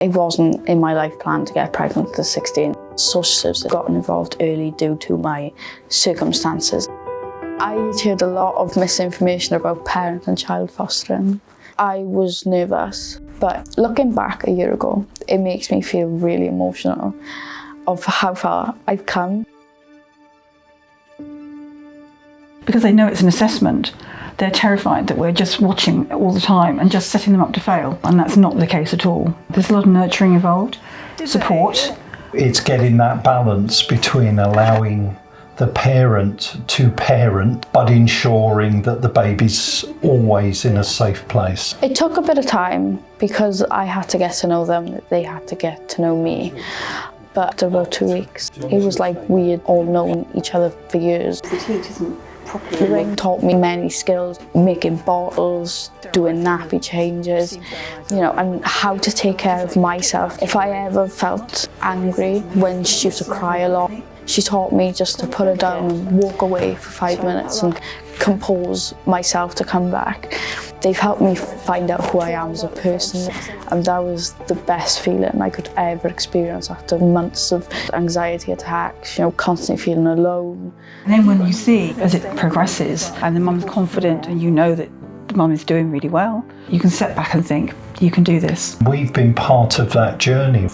It wasn't in my life plan to get pregnant at 16. Social services got involved early due to my circumstances. I heard a lot of misinformation about parent and child fostering. I was nervous, but looking back a year ago, it makes me feel really emotional of how far I've come. Because they know it's an assessment, they're terrified that we're just watching all the time and just setting them up to fail, and that's not the case at all. There's a lot of nurturing involved, support. It's getting that balance between allowing the parent to parent, but ensuring that the baby's always in a safe place. It took a bit of time because I had to get to know them, they had to get to know me. But after about 2 weeks, it was like we had all known each other for years. The teach isn't properly. Rwy'n taught me many skills, making bottles, doing nappy changes, and how to take care of myself. If I ever felt angry when she used to cry a lot, she taught me just to put her down and walk away for 5 minutes and compose myself to come back. They've helped me find out who I am as a person, and that was the best feeling I could ever experience after months of anxiety attacks, constantly feeling alone. And then when you see as it progresses and the mum's confident and you know that the mum is doing really well, you can step back and think, you can do this. We've been part of that journey,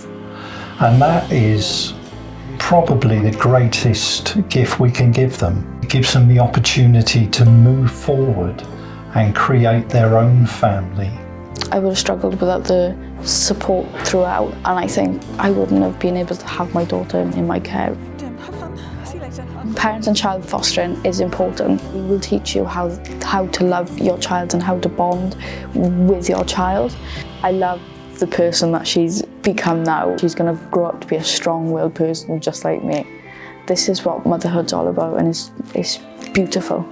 and that is probably the greatest gift we can give them. It gives them the opportunity to move forward and create their own family. I would have struggled without the support throughout, and I think I wouldn't have been able to have my daughter in my care. Have fun. See you later. Parent and child fostering is important. We will teach you how to love your child and how to bond with your child. I love the person that she's become now. She's going to grow up to be a strong-willed person just like me. This is what motherhood's all about, and it's beautiful.